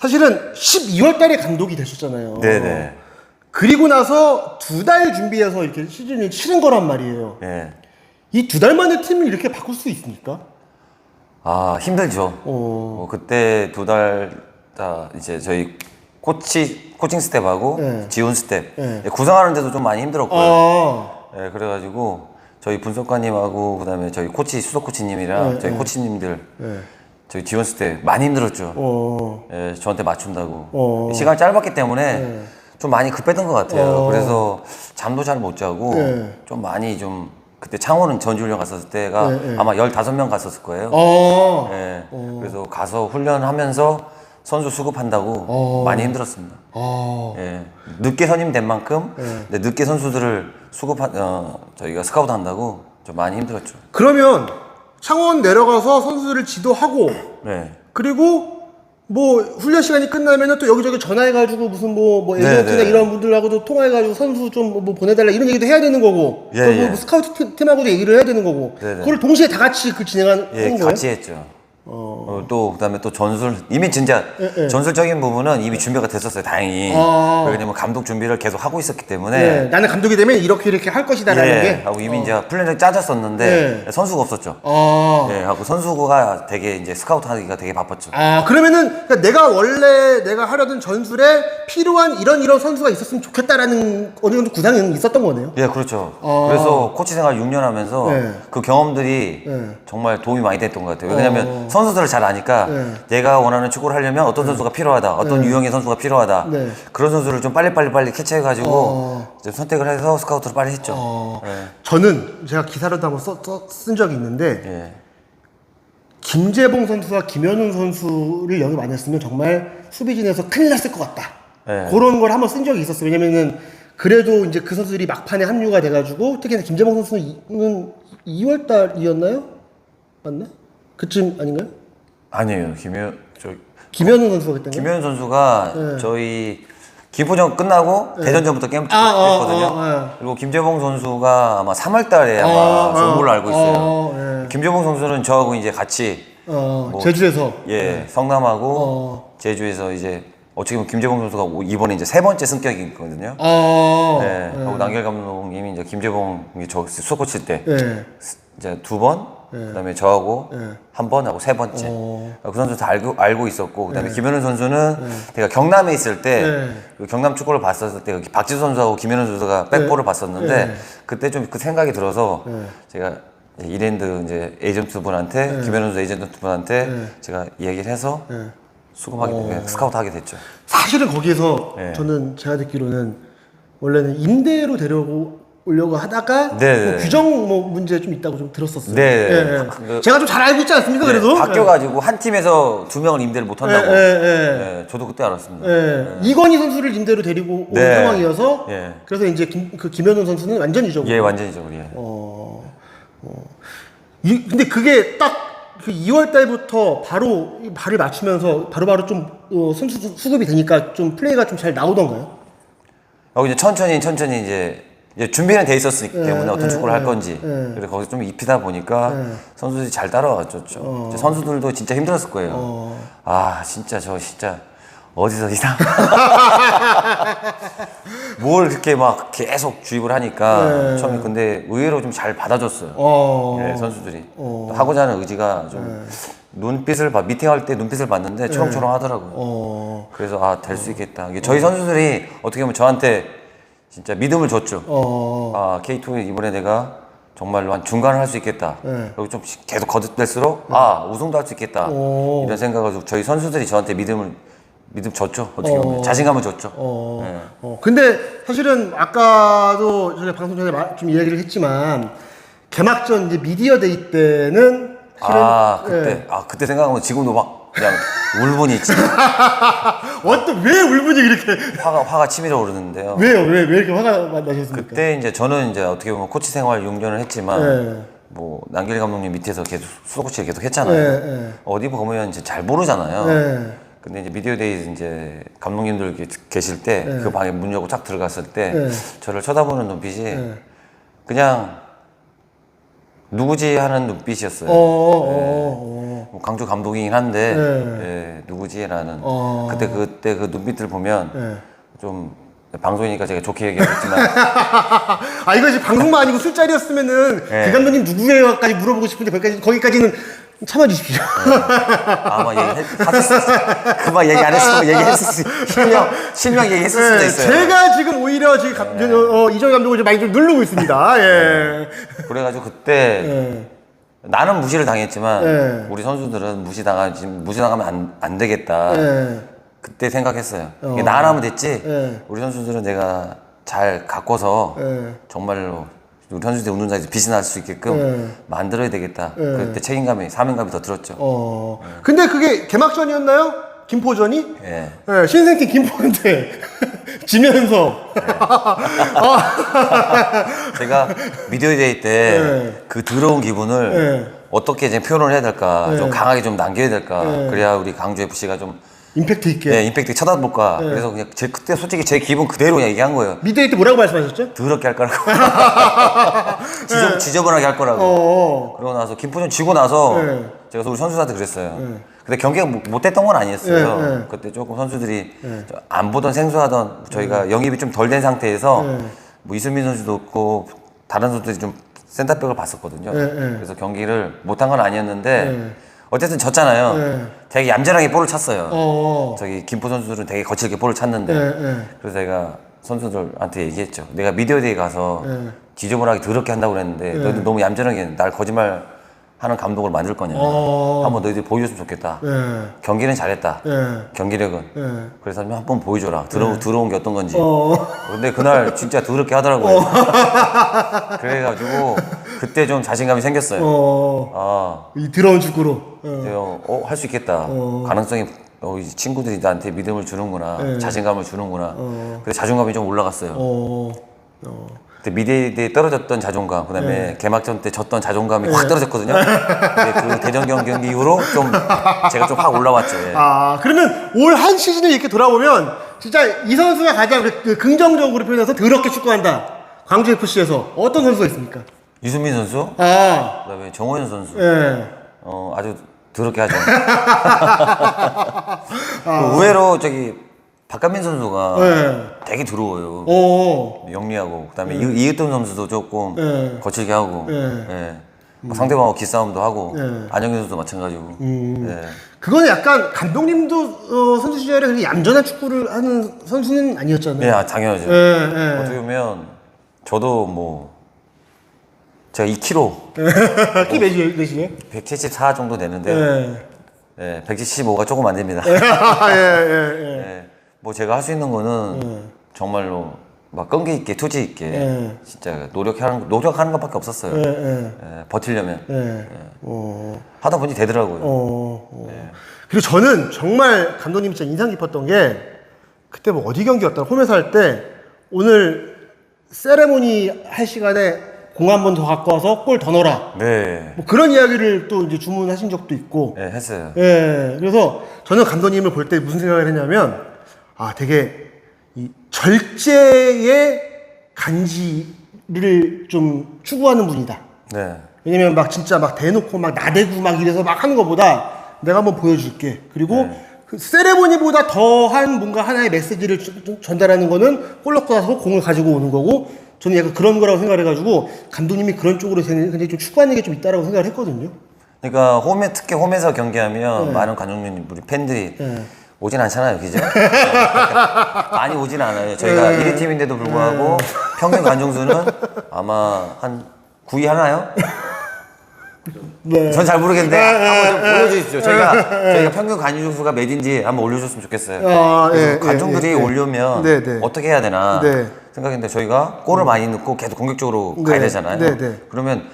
사실은 12월 달에 감독이 되셨잖아요. 네네. 그리고 나서 2달 준비해서 이렇게 시즌을 치른 거란 말이에요. 예. 이 2달 만에 팀을 이렇게 바꿀 수 있습니까? 아, 힘들죠. 그때 2달 다 이제 저희 코칭 스텝하고 네. 지원 스텝 네. 구성하는데도 좀 많이 힘들었고요. 아, 예, 그래가지고 저희 분석가님하고 그다음에 저희 코치 수석 코치님이랑 네, 저희 네. 코치님들 네. 저희 지원 스텝 많이 힘들었죠. 어, 예, 저한테 맞춘다고. 어. 시간이 짧았기 때문에 네. 좀 많이 급했던 것 같아요. 어. 그래서 잠도 잘 못 자고 네. 좀 많이 좀 그때 창원은 전지훈련 갔었을 때가 네, 네. 아마 15명 갔었을 거예요. 어, 예, 그래서 가서 훈련하면서 선수 수급한다고 많이 힘들었습니다. 어. 예, 늦게 선임된 만큼 네, 늦게 선수들을 저희가 스카우트 한다고 좀 많이 힘들었죠. 그러면 창원 내려가서 선수들을 지도하고 네. 그리고 뭐 훈련 시간이 끝나면은 또 여기저기 전화해가지고 무슨 뭐 에이전트나 네. 이런 분들하고도 통화해가지고 선수 좀 뭐 보내달라 이런 얘기도 해야 되는 거고 예, 또 예. 뭐 스카우트 팀하고도 얘기를 해야 되는 거고 네, 네. 그걸 동시에 다 같이 그 진행하는 예, 거예요? 같이 했죠. 또 그다음에 또 전술 이미 진짜 예. 전술적인 부분은 이미 준비가 됐었어요. 다행히. 아. 왜냐면 감독 준비를 계속 하고 있었기 때문에 네, 나는 감독이 되면 이렇게 할 것이다라는 게. 하고 이미 이제 플랜을 짜졌었는데 선수가 없었죠. 아. 예, 하고 선수가 되게 이제 스카우트 하기가 되게 바빴죠. 아, 그러면은 그러니까 내가 하려던 전술에 필요한 이런 선수가 있었으면 좋겠다라는 어느 정도 구상은 있었던 거네요. 예, 그렇죠. 아. 그래서 코치 생활 6년 하면서 네. 그 경험들이 네. 정말 도움이 많이 됐던 것 같아요. 왜냐면 선수들을 잘 아니까 네. 내가 원하는 축구를 하려면 어떤 선수가 필요하다, 어떤 유형의 선수가 필요하다. 네. 그런 선수를 좀 빨리 캐치해가지고 이제 선택을 해서 스카우트를 빨리 했죠. 예. 저는 제가 기사로도 한번 쓴 적이 있는데 예. 김재봉 선수와 김현웅 선수를 영입 안 했으면 정말 수비진에서 큰일 났을 것 같다. 네. 그런 걸 한번 쓴 적이 있었어요. 왜냐면은 그래도 이제 그 선수들이 막판에 합류가 돼가지고 특히나 김재봉 선수는 2월 달이었나요? 맞나? 그쯤 아닌가요? 아니에요. 김현웅 선수가 그때. 김현 선수가 저희 기부전 끝나고 대전전부터 게임 했거든요. 그리고 김재봉 선수가 아마 3월 달에 아마 좋은 걸로 알고 있어요. 김재봉 선수는 저하고 이제 같이 제주에서. 성남하고 제주에서 이제 어떻게 보면 김재봉 선수가 이번에 이제 3번째 승격이거든요. 하고 남길 감독님이 이제 김재봉 저 수업 코칠 때 이제 2번, 그다음에 저하고 1번 하고 3번째. 그 선수 다 알고 있었고, 그다음에 김현우 선수는 제가 경남에 있을 때 그 경남 축구를 봤었을 때 박지수 선수하고 김현우 선수가 백볼을 봤었는데 그때 좀 그 생각이 들어서 제가 이랜드 이제 에이전트 분한테 김현우 선수 에이전트 분한테 제가 이야기를 해서 스카우트 하게 됐죠. 사실은 거기에서 저는 제가 듣기로는 원래는 임대로 데려오려고 하다가 뭐 규정 뭐 문제 좀 있다고 좀 들었었어요. 제가 좀 잘 알고 있지 않습니까? 그래도 바뀌어가지고 한 팀에서 2명을 임대를 못 한다고. 저도 그때 알았습니다. 이건희 선수를 임대로 데리고 온 상황이어서 그래서 이제 김현웅 선수는 완전 이적으로. 예, 완전 이적으로. 근데 그게 딱 그 2월 달부터 바로 발을 맞추면서 바로바로 좀 선수 수급이 되니까 좀 플레이가 좀 잘 나오던가요? 이제 천천히 이제 준비는 돼 있었기 때문에 어떤 축구를 할 건지. 그래서 거기서 좀 입히다 보니까 선수들이 잘 따라왔죠. 이제 선수들도 진짜 힘들었을 거예요. 아, 진짜 어디서 뭘 그렇게 막 계속 주입을 하니까 처음에 근데 의외로 좀 잘 받아줬어요. 선수들이 하고자 하는 의지가 좀 미팅할 때 눈빛을 봤는데 초롱초롱 하더라고요. 그래서 될 수 있겠다. 저희 선수들이 어떻게 보면 저한테 진짜 믿음을 줬죠. K2 이번에 내가 정말로 한 중간을 할 수 있겠다. 그리고 좀 계속 거듭될수록 우승도 할 수 있겠다. 이런 생각을 저희 선수들이 저한테 믿음 줬죠. 어떻게 보면 자신감을 줬죠. 근데 사실은 아까도 저희가 방송 전에 좀 이야기를 했지만 개막전 이제 미디어데이 때는 그때 생각하면 지금도 막 그냥 울분이 있지. 왜 울분이 이렇게 화가 치밀어 오르는데요. 왜요? 왜 이렇게 화가 나셨습니까? 그때 이제 저는 이제 어떻게 보면 코치 생활 6년을 했지만 뭐 남길 감독님 밑에서 계속 수석 코치를 계속 했잖아요. 어디 보면 이제 잘 모르잖아요. 근데 이제 미디어데이 이제 감독님들 계실 때 그 방에 문 열고 쫙 들어갔을 때 저를 쳐다보는 눈빛이 그냥 누구지 하는 눈빛이었어요. 뭐 강주 감독이긴 한데 예, 누구지라는 그때 그 눈빛들 보면 좀 방송이니까 제가 좋게 얘기하겠지만 아 이거 이제 방송만 아니고 술자리였으면은 그 감독님 누구예요까지 물어보고 싶은데 거기까지는 참아주십시오. 아마 그만 얘기 안 했으면 얘기했을 실명 얘기했을 수도 있어요. 제가 지금 오히려 지금 이정희 감독을 좀 많이 좀 누르고 있습니다. 예. 그래가지고 그때 나는 무시를 당했지만 우리 선수들은 무시당하면 안 되겠다. 그때 생각했어요. 이게 나만 하면 됐지. 우리 선수들은 내가 잘 가꿔서 정말로 우리 선수들 운동장에서 빛이 날 수 있게끔 만들어야 되겠다. 그때 사명감이 더 들었죠. 근데 그게 개막전이었나요? 김포전이? 예. 신생팀 김포한테 지면서. 제가 미디어데이 때 그 더러운 기분을 어떻게 이제 표현을 해야 될까, 좀 강하게 좀 남겨야 될까, 그래야 우리 강주 FC가 좀 임팩트 있게. 네, 임팩트 쳐다볼까. 그래서 그냥 그때 솔직히 제 기분 그대로 그냥 얘기한 거예요. 미드데이 때 뭐라고 말씀하셨죠? 더럽게 할 거라고. 지저분하게 할 거라고. 그러고 나서 김포전 지고 나서 제가 우리 선수들한테 그랬어요. 근데 경기가 못됐던 건 아니었어요. 그때 조금 선수들이 안 보던 생소하던 저희가 영입이 좀 덜 된 상태에서 뭐 이수민 선수도 없고 다른 선수들이 좀 센터백을 봤었거든요. 그래서 경기를 못한 건 아니었는데 어쨌든 졌잖아요. 되게 얌전하게 볼을 찼어요. 저기 김포 선수들은 되게 거칠게 볼을 찼는데 그래서 제가 선수들한테 얘기했죠. 내가 미디어데이 가서 지저분하게 더럽게 한다고 그랬는데 너희들 너무 얌전하게 날 거짓말 하는 감독을 만들 거냐. 한번 너희들이 보여줬으면 좋겠다. 경기는 잘했다. 경기력은. 그래서 한번 보여줘라. 들어온 게 어떤 건지. 근데 그날 진짜 더럽게 하더라고요. 그래가지고 그때 좀 자신감이 생겼어요. 이 더러운 축구로. 할 수 있겠다. 가능성이 이 친구들이 나한테 믿음을 주는구나. 자신감을 주는구나. 그래서 자존감이 좀 올라갔어요. 그때 미디어데이 떨어졌던 자존감, 그 다음에 개막전 때 졌던 자존감이 확 떨어졌거든요. 근데 그 대전 경기 이후로 좀 제가 좀 확 올라왔죠. 예. 그러면 올 한 시즌을 이렇게 돌아보면 진짜 이 선수가 가장 긍정적으로 표현해서 더럽게 축구한다. 광주 FC에서 어떤 선수가 있습니까? 이수민 선수, 그 다음에 정호연 선수. 아주 더럽게 하죠. 의외로 박한민 선수가 되게 들어와요. 영리하고 그다음에 이으뜸 선수도 조금 거칠게 하고 뭐 상대방하고 기싸움도 하고 안영규 선수도 마찬가지고. 그거는 약간 감독님도 선수 시절에 그렇게 얌전한 축구를 하는 선수는 아니었잖아요. 네, 당연하죠. 어떻게 보면 저도 뭐 제가 2kg 키 몇이에요? 174 정도 되는데 175가 조금 안 됩니다. 뭐 제가 할 수 있는 거는 정말로 막 끈기 있게 투지 있게 진짜 노력하는 것밖에 없었어요. 버티려면 하다 보니 되더라고요. 그리고 저는 정말 감독님이 진짜 인상 깊었던 게 그때 뭐 어디 경기였다 홈에서 할 때 오늘 세레모니 할 시간에 공 한 번 더 갖고 와서 골 더 넣어라. 뭐 그런 이야기를 또 이제 주문하신 적도 있고. 했어요. 그래서 저는 감독님을 볼 때 무슨 생각을 했냐면 되게 이 절제의 간지를 좀 추구하는 분이다. 왜냐면 막 진짜 막 대놓고 막 나대고 막 이래서 막 하는 것보다 내가 한번 보여줄게. 그리고 그 세레모니보다 더한 뭔가 하나의 메시지를 전달하는 거는 골 넣고 나서 공을 가지고 오는 거고 저는 약간 그런 거라고 생각을 해가지고 감독님이 그런 쪽으로 굉장히 좀 추구하는 게 좀 있다라고 생각을 했거든요. 그러니까 특히 홈에서 경기하면 많은 관중님 우리 팬들이 오진 않잖아요, 그죠? 많이 오진 않아요. 저희가 1위 팀인데도 불구하고 평균 관중수는 아마 한 9위 하나요? 전 잘 모르겠는데 한번 좀 보여주십시오. 저희가 평균 관중수가 몇인지 한번 올려줬으면 좋겠어요. 그래서 관중들이 오려면 어떻게 해야 되나 생각했는데 저희가 골을 많이 넣고 계속 공격적으로 가야 되잖아요. 그러면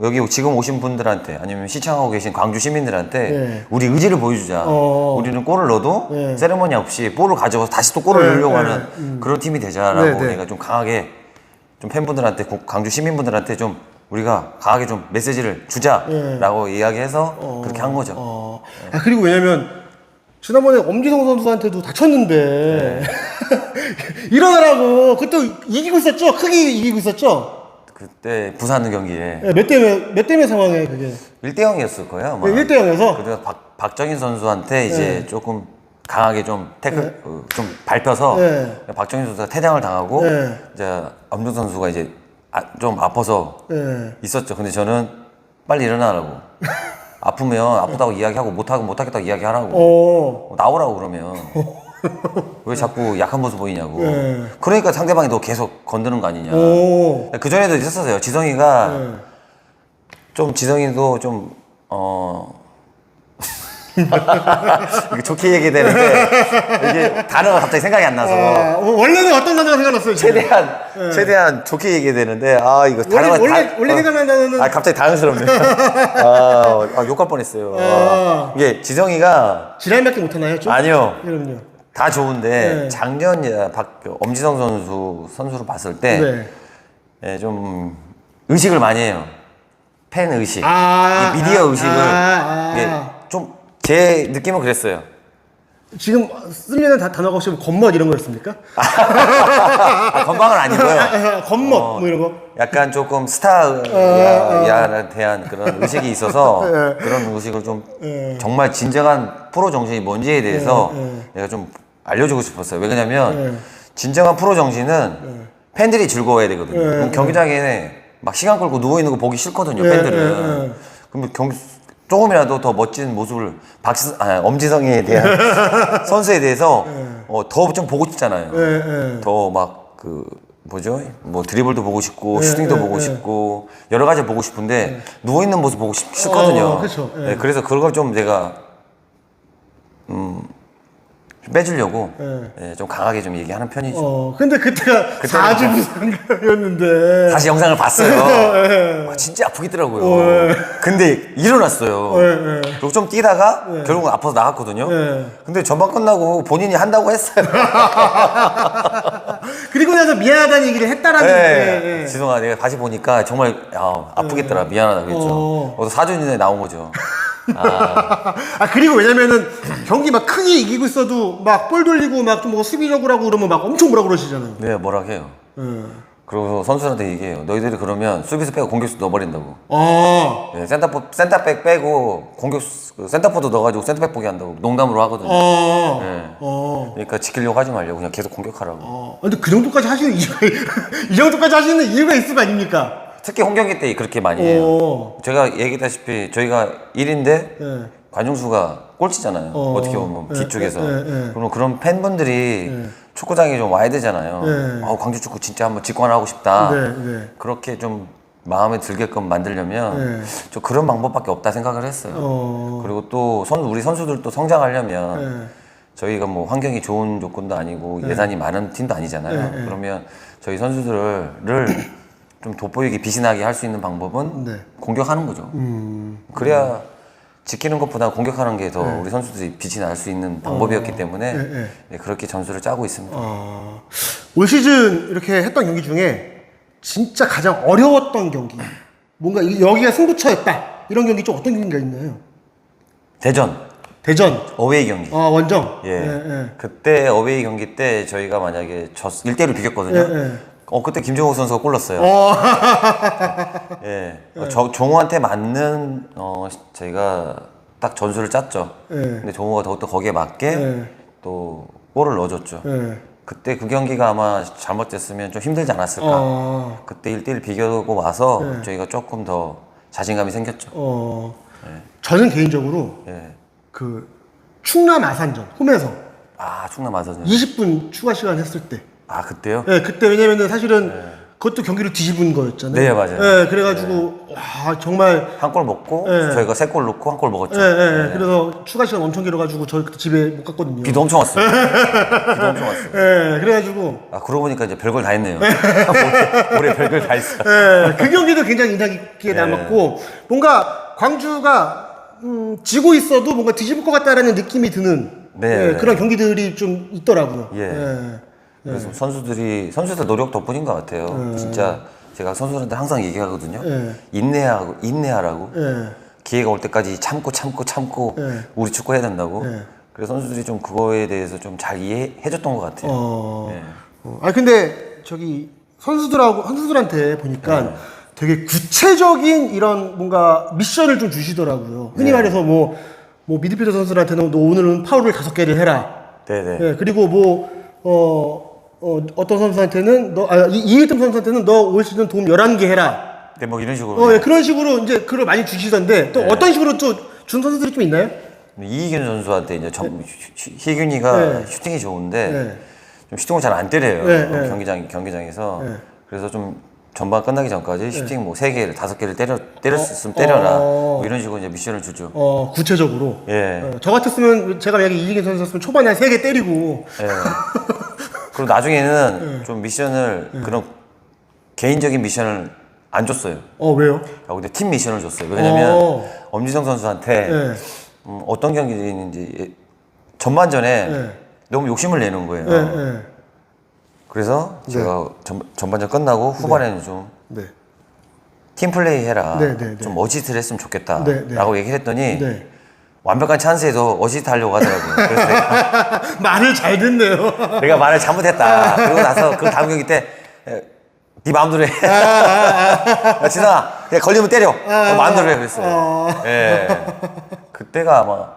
여기 지금 오신 분들한테 아니면 시청하고 계신 광주 시민들한테 우리 의지를 보여주자. 우리는 골을 넣어도 세레머니 없이 볼을 가져가서 다시 또 골을 넣으려고 하는 그런 팀이 되자라고 내가 좀 강하게 좀 팬분들한테 광주 시민분들한테 좀 우리가 강하게 좀 메시지를 주자라고 이야기해서 그렇게 한 거죠. 그리고 왜냐면 지난번에 엄지성 선수한테도 다쳤는데 일어나라고 그때 이기고 있었죠? 크게 이기고 있었죠? 그때 부산 경기에 몇 대 몇 상황에 그게? 1대0이었을 거예요. 아마. 1대0에서? 그래서 박정인 선수한테 이제 조금 강하게 좀 태클, 좀 밟혀서 박정인 선수가 퇴장을 당하고 이제 엄중 선수가 이제 좀 아파서 있었죠. 근데 저는 빨리 일어나라고. 아프면 아프다고 이야기하고 못하겠다고 이야기하라고. 나오라고 그러면. 왜 자꾸 약한 모습 보이냐고. 그러니까 상대방이 너 계속 건드는 거 아니냐. 그 전에도 있었어요. 지성이가 지성이도 좀 이게 좋게 얘기되는데 이게 단어가 갑자기 생각이 안 나서. 원래는 어떤 단어가 생각났어요? 최대한 좋게 얘기되는데 이거 단어가 원래 생각난 단어는 갑자기 당황스럽네. 욕할 뻔했어요. 이게 지성이가 지랄밖에 못하나요? 좀? 아니요. 그럼요. 다 좋은데 작년 엄지성 선수로 봤을 때 좀 의식을 많이 해요. 팬 의식, 이 미디어 의식을 이게 좀 제 느낌은 그랬어요. 지금 쓰려는 단어가 혹시 겉멋 이런 거였습니까? 건방은 아니고요. 겉멋 뭐 이런 거. 약간 조금 스타에 대한 그런 의식이 있어서 그런 의식을 좀 정말 진정한 프로 정신이 뭔지에 대해서 내가 좀 알려주고 싶었어요. 왜냐면 진정한 프로 정신은 팬들이 즐거워야 되거든요. 그럼 경기장에 막 시간 끌고 누워 있는 거 보기 싫거든요. 팬들은. 그럼 조금이라도 더 멋진 모습을 엄지성에 대한 선수에 대해서 더 좀 보고 싶잖아요. 더 막 뭐죠? 뭐 드리블도 보고 싶고 슈팅도 보고 싶고 여러 가지 보고 싶은데 누워 있는 모습 보고 싫거든요. 그렇죠. 그래서 그런 걸 좀 내가 빼주려고 좀 강하게 좀 얘기하는 편이죠. 근데 그때가 4주 부상이었는데 다시 영상을 봤어요. 진짜 아프겠더라고요. 근데 일어났어요. 그리고 좀 뛰다가 결국은 아파서 나갔거든요. 근데 전반 끝나고 본인이 한다고 했어요. 그리고 나서 미안하다는 얘기를 했다라는 지성아, 내가 다시 보니까 정말 아프겠더라. 미안하다 그랬죠. 그래서 4주 전에 나온 거죠. 그리고 왜냐면은 경기 막 크게 이기고 있어도 막 볼 돌리고 막 좀 뭐 수비적으로 하고 그러면 막 엄청 뭐라 그러시잖아요. 네, 뭐라 해요. 그리고 선수한테 얘기해요. 너희들이 그러면 수비수 빼고 공격수 넣어버린다고. 네, 센터백 빼고 센터포드 넣어가지고 센터백 보게 한다고 농담으로 하거든요. 그러니까 지키려고 하지 말려고 그냥 계속 공격하라고. 근데 그 정도까지 하시는 이유가 이 정도까지 하시는 이유가 있을 거 아닙니까? 특히 홈경기 때 그렇게 많이 해요. 제가 얘기했다시피 저희가 1인데 관중수가 꼴찌잖아요. 어떻게 보면 뒤쪽에서. 그러면 그런 팬분들이 축구장에 좀 와야 되잖아요. 광주 축구 진짜 한번 직관하고 싶다. 그렇게 좀 마음에 들게끔 만들려면 좀 그런 방법밖에 없다 생각을 했어요. 그리고 또 우리 선수들도 성장하려면 저희가 뭐 환경이 좋은 조건도 아니고 예산이 많은 팀도 아니잖아요. 그러면 저희 선수들을 좀 돋보이게 빛이 나게 할 수 있는 방법은 공격하는 거죠. 그래야 지키는 것보다 공격하는 게 더 우리 선수들이 빛이 날 수 있는 방법이었기 때문에 그렇게 전술을 짜고 있습니다. 올 시즌 이렇게 했던 경기 중에 진짜 가장 어려웠던 경기, 뭔가 여기가 승부처였다 이런 경기 좀 어떤 경기가 있나요? 대전 어웨이 경기. 원정. 그때 어웨이 경기 때 저희가 만약에 1대1로 비겼거든요. 그때 김종욱 선수가 골 넣었어요. 종호한테 맞는 저희가 딱 전술을 짰죠. 근데 종호가 더욱더 거기에 맞게 또 골을 넣어줬죠. 그때 그 경기가 아마 잘못됐으면 좀 힘들지 않았을까. 그때 1대1 비교고 와서 저희가 조금 더 자신감이 생겼죠. 저는 개인적으로 그 충남 아산전 홈에서 충남 아산전 20분 추가 시간 했을 때 그때요? 그때 왜냐면은 사실은 그것도 경기를 뒤집은 거였잖아요. 네, 맞아요. 그래가지고 와 정말 한 골 먹고 저희가 3골 넣고 한 골 먹었죠. 그래서 추가 시간 엄청 길어가지고 저희 그때 집에 못 갔거든요. 비도 엄청 왔어요. 그래가지고 그러고 보니까 이제 별걸 다 했네요. 올해 별걸 다 했어. 그 경기도 굉장히 인상 깊게 남았고 뭔가 광주가 지고 있어도 뭔가 뒤집을 것 같다라는 느낌이 드는 그런 경기들이 좀 있더라고요. 그래서 선수들 노력 덕분인 것 같아요. 진짜 제가 선수들한테 항상 얘기하거든요. 인내하라고. 기회가 올 때까지 참고 우리 축구 해야 된다고. 그래서 선수들이 좀 그거에 대해서 좀 잘 이해해줬던 것 같아요. 근데 저기 선수들한테 보니까 되게 구체적인 이런 뭔가 미션을 좀 주시더라고요. 흔히 말해서 뭐 미드필더 선수들한테는 너 오늘은 파울을 5개를 해라. 네네. 네, 그리고 어떤 선수한테는 이일등 선수한테는 너 올 시즌 도움 11개 해라. 네, 뭐 이런 식으로. 예, 그런 식으로 이제 그걸 많이 주시던데 또 어떤 식으로 또 준 선수들이 좀 있나요? 이희균 선수한테 이제 희균이가 슈팅이 좋은데 좀 슈팅을 잘 안 때려요. 경기장에서. 그래서 좀 전반 끝나기 전까지 슈팅 뭐 3개를 5개를 때렸으면 때려라. 뭐 이런 식으로 이제 미션을 주죠. 구체적으로. 예. 저 같았으면 제가 만약에 이희균 선수였으면 초반에 한 3개 때리고. 예. 그리고 나중에는 좀 미션을 그런 개인적인 미션을 안 줬어요. 왜요? 근데 팀 미션을 줬어요. 왜냐면 엄지성 선수한테 어떤 경기인지 전반전에 너무 욕심을 내는 거예요. 그래서 제가 전반전 끝나고 후반에는 좀 팀플레이 해라. 좀 어시스트를 했으면 좋겠다. 라고 얘기를 했더니 완벽한 찬스에도 어시스트 하려고 하더라고요. 그래서 내가 말을 잘 듣네요. 내가 말을 잘못했다. 그러고 나서 그 다음 경기 때 네 마음대로 해. 야, 진아, 그냥 걸리면 때려. 마음대로 해. 그랬어요. 예. 그때가 아마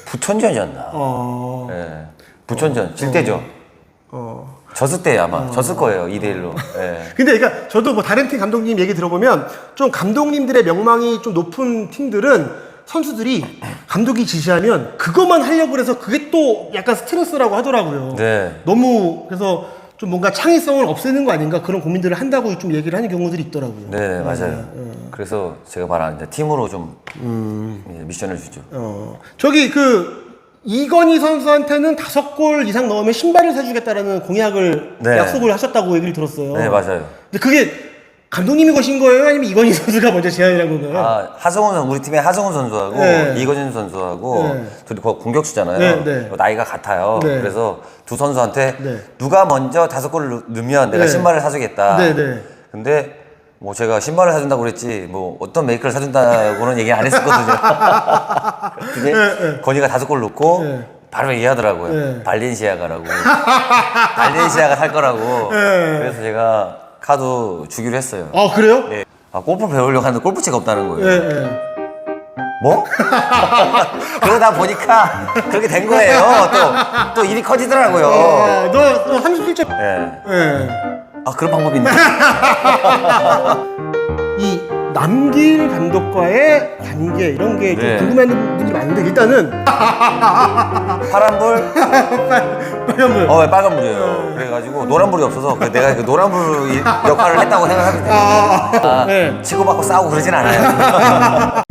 부천전이었나. 예. 부천전, 질 때죠. 졌을 때 아마 졌을 거예요. 2대1로. 예. 근데 그러니까 저도 뭐 다른 팀 감독님 얘기 들어보면 좀 감독님들의 명망이 좀 높은 팀들은 선수들이 감독이 지시하면 그것만 하려고 해서 그게 또 약간 스트레스라고 하더라고요. 네. 너무 그래서 좀 뭔가 창의성을 없애는 거 아닌가 그런 고민들을 한다고 좀 얘기를 하는 경우들이 있더라고요. 네, 맞아요. 그래서 제가 말한 이제 팀으로 좀 이제 미션을 주죠. 저기 이건희 선수한테는 5골 이상 넣으면 신발을 사주겠다라는 공약을 약속을 하셨다고 얘기를 들었어요. 네, 맞아요. 근데 그게 감독님이 거신 거예요? 아니면 이건희 선수가 먼저 제안을 한 건가요? 우리 팀에 하성훈 선수하고 이거진 선수하고 둘이 공격수잖아요. 나이가 같아요. 그래서 두 선수한테 누가 먼저 5골을 넣으면 내가 신발을 사주겠다. 근데 뭐 제가 신발을 사준다고 그랬지 뭐 어떤 메이커를 사준다고는 얘기 안 했었거든요. 근데 건이가 5골 넣고 바로 얘기하더라고요. 발렌시아가라고. 발렌시아가 살 거라고. 그래서 제가 카드 주기로 했어요. 그래요? 네. 골프 배우려고 하는데 골프채가 없다는 거예요. 뭐? 그러다 보니까 그렇게 된 거예요. 또 일이 커지더라고요. 너 37점. 그런 방법이 있네. 이 남길 감독과의 관계 이런 게 좀 궁금해하는 분들이 많은데 일단은 파란불? 빨간불. 빨간불이에요. 그래가지고 노란불이 없어서 내가 그 노란불 역할을 했다고 생각하면 돼요. 치고받고 싸우고 그러진 않아요.